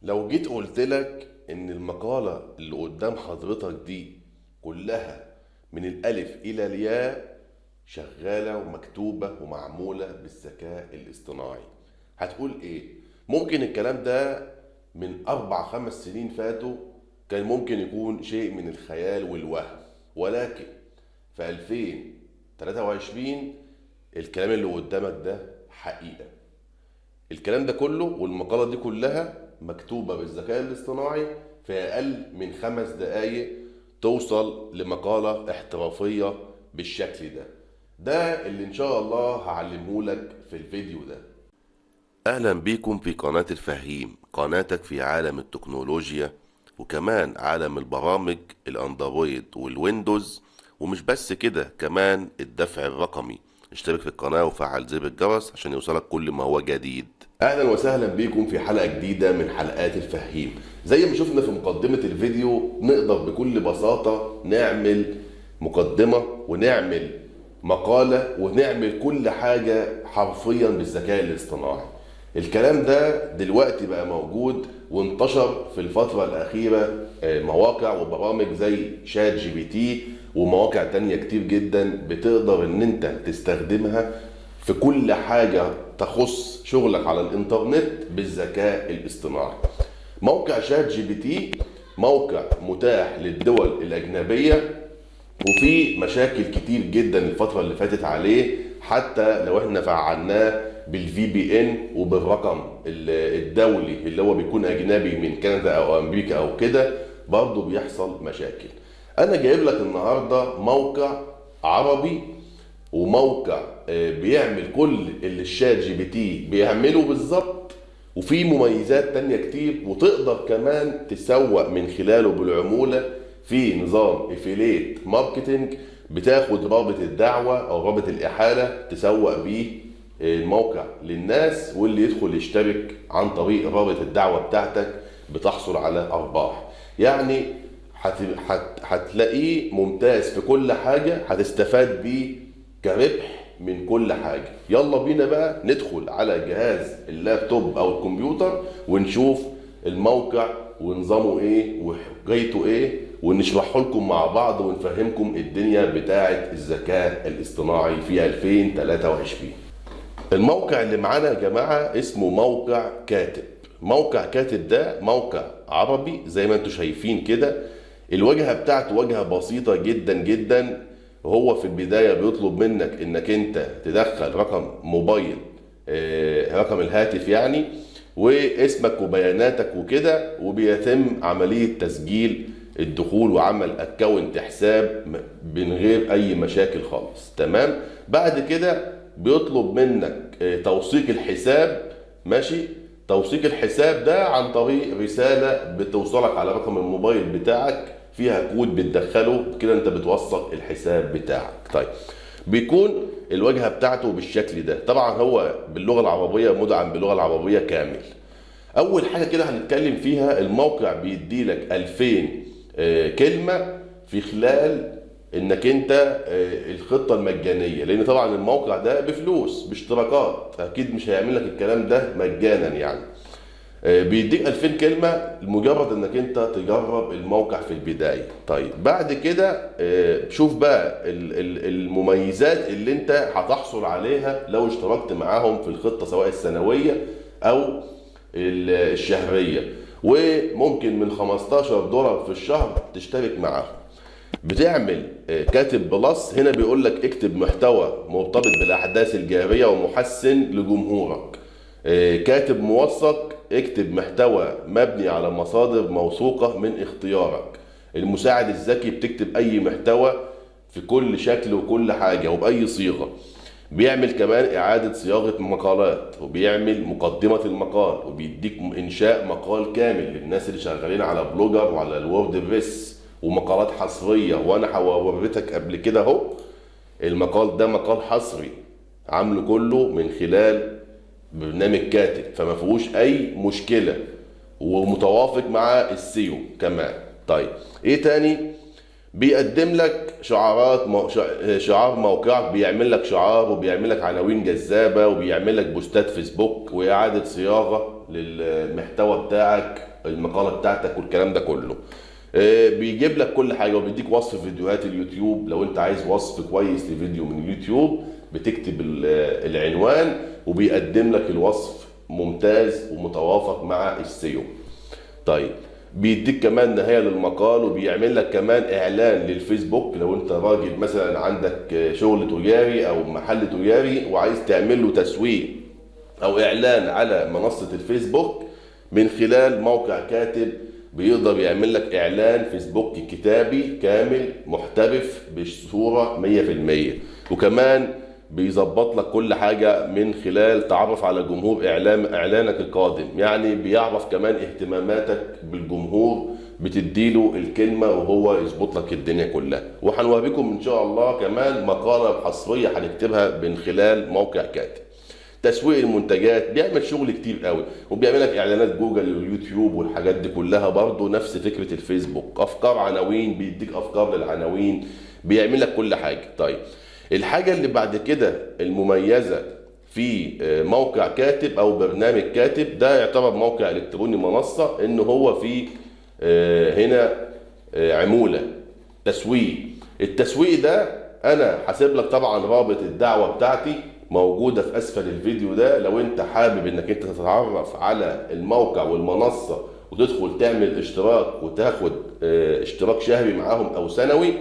لو جيت قلت لك ان المقالة اللي قدام حضرتك دي كلها من الالف الى الياء شغالة ومكتوبة ومعمولة بالذكاء الاصطناعي، هتقول ايه؟ ممكن الكلام ده من 4 5 سنين فاتوا كان ممكن يكون شيء من الخيال والوهم، ولكن في 2023 الكلام اللي قدامك ده حقيقة. الكلام ده كله والمقالة دي كلها مكتوبة بالذكاء الاصطناعي في أقل من 5 دقايق توصل لمقالة احترافية بالشكل ده اللي إن شاء الله هعلمه لك في الفيديو ده. أهلا بيكم في قناة الفهيم، قناتك في عالم التكنولوجيا وكمان عالم البرامج الأندرويد والويندوز، ومش بس كده، كمان الدفع الرقمي. اشترك في القناة وفعل زر الجرس عشان يوصلك كل ما هو جديد. اهلا وسهلا بيكم في حلقة جديدة من حلقات الفهيم. زي ما شفنا في مقدمة الفيديو، نقدر بكل بساطة نعمل مقدمة ونعمل مقالة ونعمل كل حاجة حرفيا بالذكاء الاصطناعي. الكلام ده دلوقتي بقى موجود وانتشر في الفترة الأخيرة، مواقع وبرامج زي شات جي بي تي ومواقع تانية كتير جدا بتقدر ان انت تستخدمها في كل حاجة تخص شغلك على الانترنت بالذكاء الاصطناعي. موقع شات جي بي تي موقع متاح للدول الأجنبية، وفي مشاكل كتير جدا الفترة اللي فاتت عليه، حتى لو احنا فعلناه بالفي بي ان وبالرقم الدولي اللي هو بيكون اجنبي من كندا او امريكا او كده، برضه بيحصل مشاكل. انا جايب لك النهارده موقع عربي وموقع بيعمل كل اللي الشات جي بي تي بيعمله بالظبط، وفي مميزات تانية كتير، وتقدر كمان تسوق من خلاله بالعمولة في نظام افيليت ماركتنج. بتاخد رابط الدعوة او رابط الاحالة تسوق بيه الموقع للناس، واللي يدخل يشترك عن طريق رابط الدعوة بتاعتك بتحصل على ارباح. يعني هتلاقيه ممتاز في كل حاجة، هتستفاد بيه كربح من كل حاجة. يلا بينا بقى ندخل على جهاز اللابتوب او الكمبيوتر ونشوف الموقع ونظامه ايه وحكايته ايه، ونشرحه لكم مع بعض ونفهمكم الدنيا بتاعة الذكاء الاصطناعي في 2023. الموقع اللي معانا يا جماعة اسمه موقع كاتب. موقع كاتب ده موقع عربي زي ما انتم شايفين كده. الواجهة بتاعته واجهة بسيطة جدا جدا. هو في البداية بيطلب منك انك انت تدخل رقم موبايل، رقم الهاتف يعني، واسمك وبياناتك وكده، وبيتم عملية تسجيل الدخول وعمل اكونت حساب من غير اي مشاكل خالص. تمام. بعد كده بيطلب منك توثيق الحساب. ماشي. توثيق الحساب ده عن طريق رسالة بتوصلك على رقم الموبايل بتاعك فيها كود بتدخله كده، انت بتوثق الحساب بتاعك. طيب، بيكون الواجهة بتاعته بالشكل ده. طبعا هو باللغة العربية، مدعم باللغة العربية كامل. اول حاجة كده هنتكلم فيها، الموقع بيدي لك 2000 كلمة في خلال انك انت الخطة المجانية، لان طبعا الموقع ده بفلوس باشتراكات، اكيد مش هيعمل لك الكلام ده مجانا يعني. بيديك 2000 كلمة لمجرد انك انت تجرب الموقع في البداية. طيب بعد كده شوف بقى المميزات اللي انت هتحصل عليها لو اشتركت معاهم في الخطة، سواء السنوية او الشهرية. وممكن من $15 في الشهر تشترك معاهم. بتعمل كاتب بلس، هنا بيقول لك اكتب محتوى مرتبط بالاحداث الجاريه ومحسن لجمهورك. كاتب موثق، اكتب محتوى مبني على مصادر موثوقه من اختيارك. المساعد الذكي، بتكتب اي محتوى في كل شكل وكل حاجه وباي صيغه. بيعمل كمان إعادة صياغة مقالات، وبيعمل مقدمة المقال، وبيديك إنشاء مقال كامل للناس اللي شغالين على بلوجر وعلى الوورد بريس، ومقالات حصرية. وأنا هوريتك قبل كده أهو المقال ده مقال حصري عامله كله من خلال برنامج كاتب، فما فيهوش أي مشكلة، ومتوافق مع السيو كمان. طيب إيه تاني؟ بيقدم لك شعارات شعار موقعك، بيعمل لك شعار وبيعمل لك عناوين جذابه وبيعمل لك بوستات فيسبوك واعاده صياغه للمحتوى بتاعك، المقالة بتاعتك والكلام ده كله. بيجيب لك كل حاجة وبيديك وصف فيديوهات اليوتيوب. لو انت عايز وصف كويس لفيديو من اليوتيوب بتكتب العنوان وبيقدم لك الوصف ممتاز ومتوافق مع السيو. طيب بيديك كمان نهاية للمقال، وبيعمل لك كمان اعلان للفيسبوك. لو انت راجل مثلا عندك شغل تجاري او محل تجاري وعايز تعمل له تسويق او اعلان على منصة الفيسبوك من خلال موقع كاتب، بيقدر يعمل لك اعلان فيسبوك كتابي كامل محترف بصورة 100%. وكمان بيظبط لك كل حاجة من خلال تعرف على جمهور اعلانك القادم. يعني بيعرف كمان اهتماماتك بالجمهور، بتديله الكلمة وهو يظبط لك الدنيا كلها. وهنوريكم ان شاء الله كمان مقالة حصرية هنكتبها من خلال موقع كاتب. تسويق المنتجات، بيعمل شغل كتير قوي، وبيعمل لك اعلانات جوجل واليوتيوب والحاجات دي كلها برضه نفس فكرة الفيسبوك. افكار عناوين، بيديك افكار للعناوين، بيعمل لك كل حاجة. طيب الحاجة اللي بعد كده المميزة في موقع كاتب او برنامج كاتب، ده يعتبر موقع الكتروني منصة، ان هو في هنا عمولة تسويق. التسويق ده انا حاسب لك طبعا رابط الدعوة بتاعتي موجودة في اسفل الفيديو ده. لو انت حابب انك انت تتعرف على الموقع والمنصة وتدخل تعمل اشتراك وتاخد اشتراك شهري معاهم او سنوي،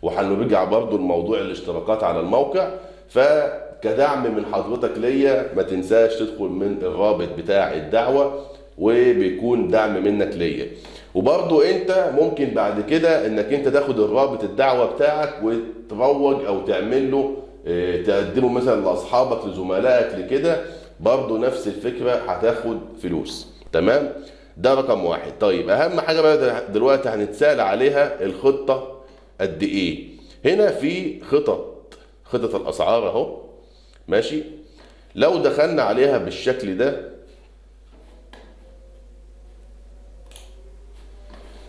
وهنرجع برضو لموضوع الاشتراكات على الموقع. فكدعم من حضرتك ليا ما تنساش تدخل من الرابط بتاع الدعوة، وبيكون دعم منك ليا. وبرضو انت ممكن بعد كده انك انت تاخد الرابط الدعوة بتاعك وتروج او تعمل له تقدمه مثلا لاصحابك لزملائك لكده، برضو نفس الفكرة هتاخد فلوس. تمام، ده رقم واحد. طيب اهم حاجة بقى دلوقتي هنتسأل عليها الخطة قد ايه. هنا في خطط الاسعار اهو، ماشي. لو دخلنا عليها بالشكل ده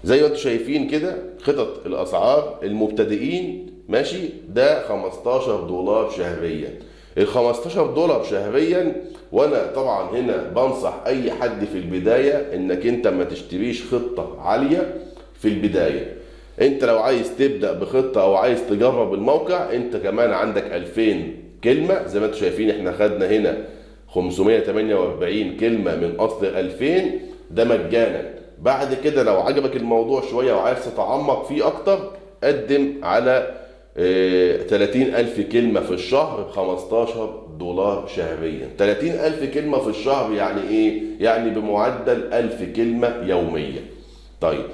زي ما انتم شايفين كده، خطط الاسعار المبتدئين ماشي، ده 15 دولار شهريا. ال 15 دولار شهريا، وانا طبعا هنا بنصح اي حد في البدايه انك انت ما تشتريش خطه عاليه في البدايه. انت لو عايز تبدا بخطه او عايز تجرب الموقع، انت كمان عندك 2000 كلمه زي ما انتم شايفين. احنا خدنا هنا 548 كلمه من اصل 2000، ده مجانا. بعد كده لو عجبك الموضوع شويه وعايز تتعمق فيه اكتر، قدم على 30,000 كلمة في الشهر ب 15 دولار شهريا. 30,000 كلمة في الشهر يعني ايه؟ يعني بمعدل 1000 كلمة يوميا. طيب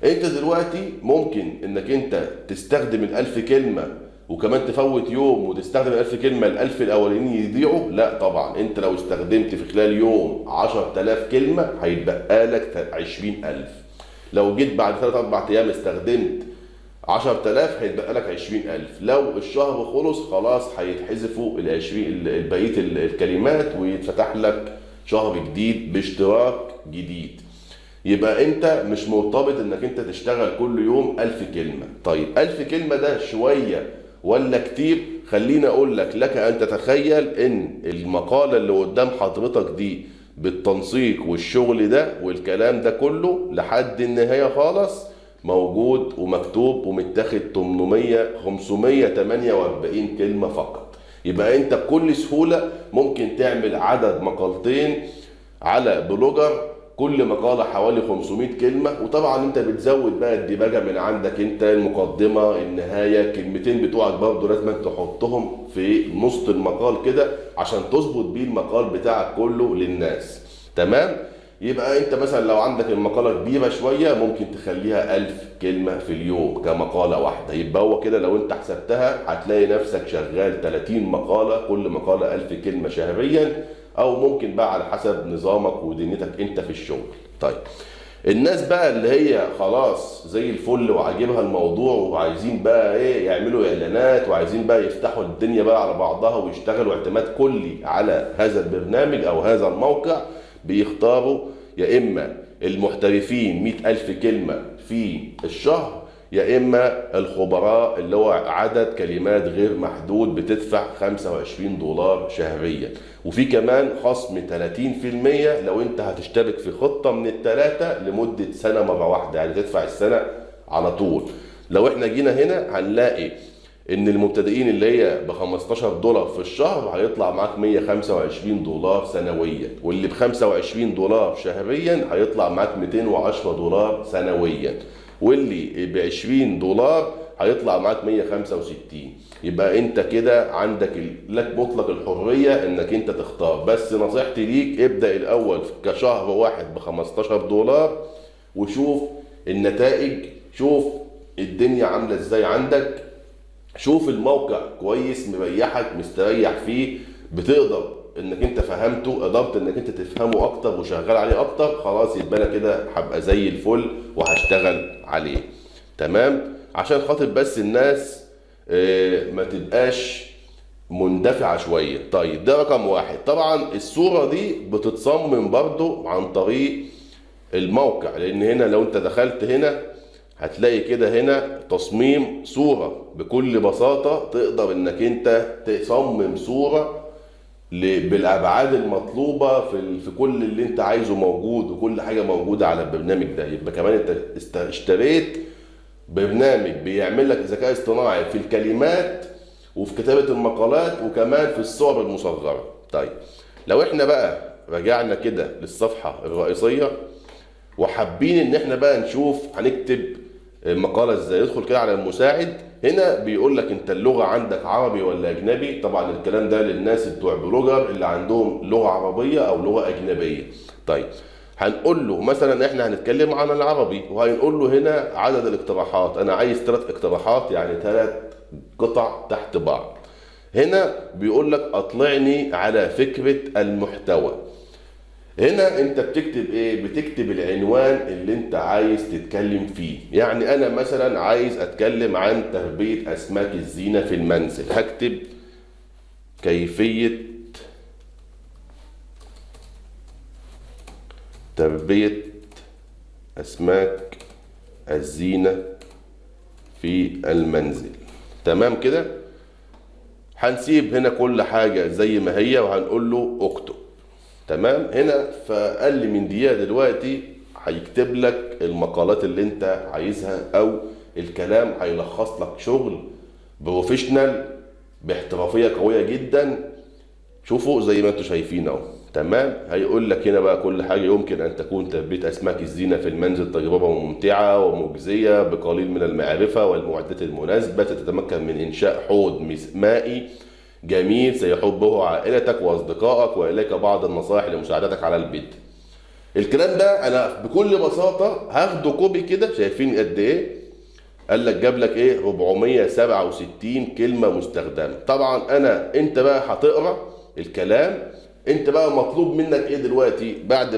انت دلوقتي ممكن انك انت تستخدم ال1000 كلمة وكمان تفوت يوم وتستخدم ال1000 كلمة، ال1000 الاولانيين يضيعوا؟ لا طبعا. انت لو استخدمت في خلال يوم 10,000 كلمة هيتبقى لك 20,000. لو جيت بعد 3-4 ايام استخدمت 10,000 هيتبقى لك 20,000. لو الشهر خلص خلاص هيتحذفوا بقية الكلمات ويتفتح لك شهر جديد باشتراك جديد. يبقى انت مش مرتبط انك انت تشتغل كل يوم 1000 كلمة. طيب 1000 كلمة ده شوية ولا كتير؟ خليني اقول لك ان تتخيل ان المقالة اللي قدام حضرتك دي بالتنسيق والشغل ده والكلام ده كله لحد النهاية خالص موجود ومكتوب ومتاخد 548 كلمة فقط. يبقى انت بكل سهولة ممكن تعمل عدد مقالتين على بلوجر، كل مقالة حوالي 500 كلمة. وطبعا انت بتزود بقى الديباجة من عندك انت، المقدمة، النهاية، الكلمتين بتوعك برضه لازم تحطهم في نص المقال كده عشان تظبط بيه المقال بتاعك كله للناس. تمام؟ يبقى انت مثلا لو عندك المقالة كبيرة شوية ممكن تخليها 1000 كلمة في اليوم كمقالة واحدة. يبقى هو كده لو انت حسبتها هتلاقي نفسك شغال 30 مقالة، كل مقالة 1000 كلمة شهريا، او ممكن بقى على حسب نظامك ودنيتك انت في الشغل. طيب الناس بقى اللي هي خلاص زي الفل وعاجبها الموضوع وعايزين بقى ايه يعملوا اعلانات وعايزين بقى يفتحوا الدنيا بقى على بعضها ويشتغلوا اعتماد كلي على هذا البرنامج او هذا الموقع، بيختاروا يا اما المحترفين 100,000 كلمة في الشهر، يا اما الخبراء اللي هو عدد كلمات غير محدود بتدفع 25 دولار شهريا، وفي كمان خصم 30% لو انت هتشترك في خطة من الثلاثة لمدة سنة مرة واحدة، يعني تدفع السنة على طول. لو احنا جينا هنا هنلاقي ان المبتدئين اللي هي ب 15 دولار في الشهر هيطلع معاك 125 دولار سنويا، واللي ب 25 دولار شهريا هيطلع معاك 210 دولار سنويا، واللي ب 20 دولار هيطلع معاك 165. يبقى انت كده عندك لك مطلق الحريه انك انت تختار. بس نصيحتي ليك ابدا الاول كشهر واحد ب 15 دولار وشوف النتائج، شوف الدنيا عامله ازاي عندك، شوف الموقع كويس مريحك مستريح فيه، بتقدر انك انت فهمته، قدرت انك انت تفهمه اكتر وشغال عليه اكتر، خلاص يبقى انا كده هبقى زي الفل وهشتغل عليه. تمام؟ عشان خاطر بس الناس ما تبقاش مندفعة شوية. طيب ده رقم واحد. طبعا الصورة دي بتتصمم برضو عن طريق الموقع، لان هنا لو انت دخلت هنا هتلاقي كده هنا تصميم صورة. بكل بساطة تقدر انك انت تصمم صورة بالابعاد المطلوبة في كل اللي انت عايزه موجود، وكل حاجة موجودة على البرنامج ده. يبقى كمان انت اشتريت برنامج بيعمل لك ذكاء اصطناعي في الكلمات وفي كتابة المقالات وكمان في الصور المصغرة. طيب لو احنا بقى رجعنا كده للصفحة الرئيسية وحابين ان احنا بقى نشوف هنكتب مقالة ازاي، ادخل كده على المساعد. هنا بيقول لك انت اللغة عندك عربي ولا اجنبي. طبعا الكلام ده للناس بتوع بلوجر اللي عندهم لغة عربية او لغة اجنبية. طيب هنقول له مثلا احنا هنتكلم عن العربي، وهنقول له هنا عدد الاقتراحات، انا عايز 3 اقتراحات يعني 3 قطع تحت بعض. هنا بيقول لك اطلعني على فكرة المحتوى. هنا انت بتكتب ايه؟ بتكتب العنوان اللي انت عايز تتكلم فيه. يعني انا مثلا عايز اتكلم عن تربية اسماك الزينة في المنزل، هكتب كيفية تربية اسماك الزينة في المنزل. تمام كده؟ هنسيب هنا كل حاجة زي ما هي وهنقول له اكتب. تمام؟ هنا في اقل من دقيقة دلوقتي هيكتب لك المقالات اللي انت عايزها، او الكلام هيلخص لك شغل بروفيشنال باحترافية قوية جدا. شوفوا زي ما انتم شايفين اهو. تمام؟ هيقول لك هنا بقى كل حاجة. يمكن ان تكون تربية اسماك الزينة في المنزل تجربة ممتعة ومجزية بقليل من المعرفة والمعدات المناسبة، تتمكن من انشاء حوض مائي جميل سيحبه عائلتك واصدقائك، واليك بعض النصائح لمساعدتك على البيت. الكلام ده انا بكل بساطه هاخده كوبي كده. شايفين قد ايه؟ قال لك جاب لك ايه؟ 467 كلمه مستخدمه. طبعا انت بقى هتقرا الكلام. انت بقى مطلوب منك ايه دلوقتي بعد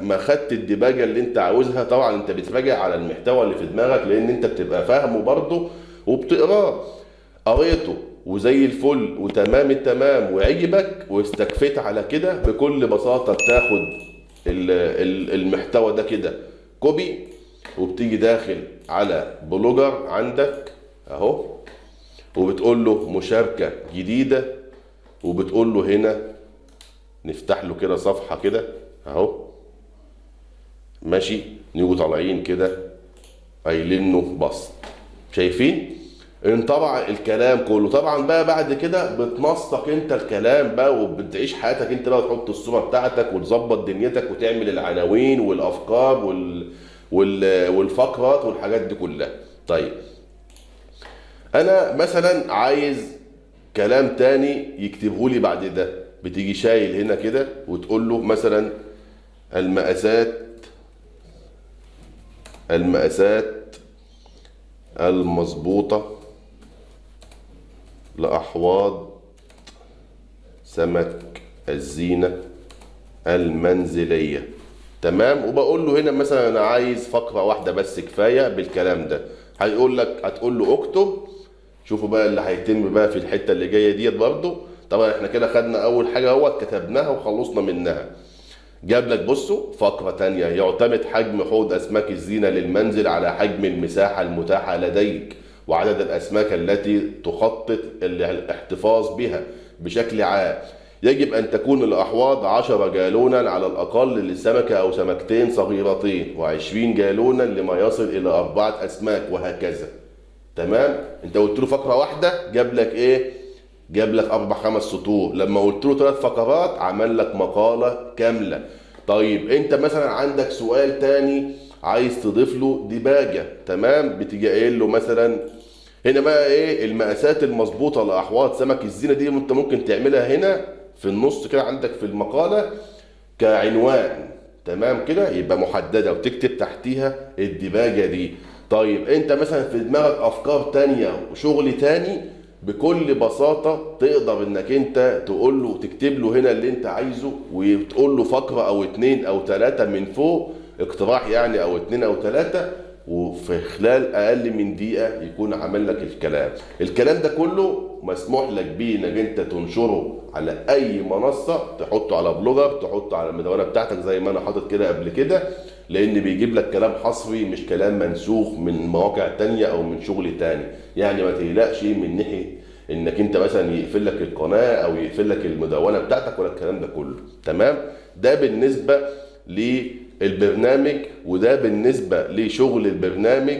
ما خدت الديباجه اللي انت عاوزها؟ طبعا انت بتراجع على المحتوى اللي في دماغك، لان انت بتبقى فاهمه برضه وبتقراه. قريته وزي الفل وتمام التمام وعجبك واستكفيت على كده، بكل بساطة بتاخد المحتوى ده كده كوبي، وبتيجي داخل على بلوجر عندك اهو، وبتقول له مشاركة جديدة، وبتقول له هنا نفتح له كده صفحة كده اهو ماشي، نيجوا طالعين كده قايلين له بسط. شايفين؟ انطبع الكلام كله. طبعا بقى بعد كده بتنسق انت الكلام بقى وبتعيش حياتك انت بقى، وتحط الصورة بتاعتك وتظبط دنيتك وتعمل العناوين والافكار والفقرات والحاجات دي كلها. طيب انا مثلا عايز كلام تاني يكتبه لي بعد ده. بتيجي شايل هنا كده وتقول له مثلا المقاسات المظبوطة لأحواض سمك الزينة المنزلية. تمام؟ وبقول له هنا مثلا أنا عايز فقرة واحدة بس كفاية بالكلام ده. هتقول له اكتب. شوفوا بقى اللي هيتم بقى في الحتة اللي جاية ديت برضه. طبعا احنا كده خدنا أول حاجة كتبناها وخلصنا منها. جاب لك بصوا فقرة تانية: يعتمد حجم حوض أسماك الزينة للمنزل على حجم المساحة المتاحة لديك وعدد الأسماك التي تخطط الاحتفاظ بها بشكل عام. يجب أن تكون الأحواض 10 جالونا على الأقل لسمكة أو سمكتين صغيرتين، و20 جالونا لما يصل إلى 4 أسماك، وهكذا. تمام؟ أنت قلت له فقرة واحدة جاب لك إيه؟ جاب لك 4-5 سطور. لما قلت له 3 فقرات عمل لك مقالة كاملة. طيب انت مثلا عندك سؤال تاني عايز تضيف له ديباجة، تمام؟ بتيجي قايل له مثلا هنا بقى ايه المقاسات المظبوطة لأحواض سمك الزينة دي، انت ممكن تعملها هنا في النص كده عندك في المقالة كعنوان، تمام كده؟ يبقى محددة وتكتب تحتيها الديباجة دي. طيب انت مثلا في دماغك افكار تانية وشغل تاني، بكل بساطة تقدر انك انت تقول له تكتب له هنا اللي انت عايزه، وتقول له فقرة او 2 أو 3 من فوق، اقتراح يعني، او 2 أو 3، وفي خلال اقل من دقيقة يكون عمل لك الكلام ده كله مسموح لك بيه انك انت تنشره على اي منصة، تحطه على بلوجر، تحطه على المدونة بتاعتك زي ما انا حاطط كده قبل كده، لان بيجيب لك كلام حصري مش كلام منسوخ من مواقع تانية او من شغل تاني. يعني ما تقلقش من ناحية انك انت مثلا يقفل لك القناة او يقفل لك المدونة بتاعتك ولا الكلام ده كله. تمام؟ ده بالنسبة للبرنامج، وده بالنسبة لشغل البرنامج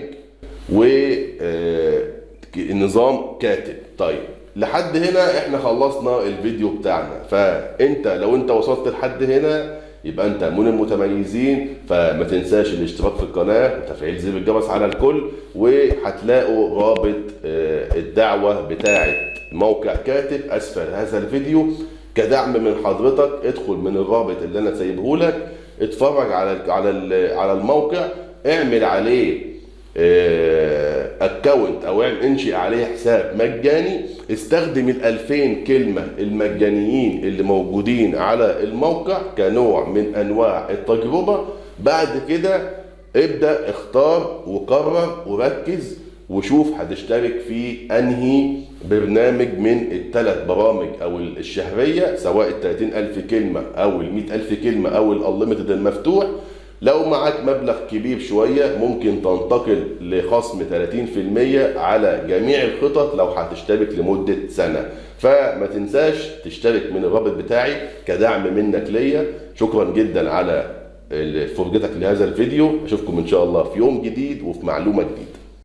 ونظام كاتب. طيب لحد هنا احنا خلصنا الفيديو بتاعنا. فانت لو انت وصلت لحد هنا يبقى انت من المتميزين. فما تنساش الاشتراك في القناة وتفعيل زر الجرس على الكل، وهتلاقوا رابط الدعوة بتاعة موقع كاتب اسفل هذا الفيديو كدعم من حضرتك. ادخل من الرابط اللي انا سايبه لك، اتفرج على الموقع، اعمل عليه اكونت او انشئ عليه حساب مجاني، استخدم ال2000 كلمة المجانيين اللي موجودين على الموقع كنوع من انواع التجربة. بعد كده ابدأ اختار وقرر وركز وشوف هتشترك في انهي برنامج من ال3 برامج او الشهرية، سواء ال30,000 كلمة او ال100,000 كلمة او الانليمتد المفتوح. لو معاك مبلغ كبير شوية ممكن تنتقل لخصم 30% على جميع الخطط لو هتشترك لمدة سنة. فما تنساش تشترك من الرابط بتاعي كدعم منك ليا. شكرا جدا على فرجتك لهذا الفيديو. اشوفكم ان شاء الله في يوم جديد وفي معلومة جديدة.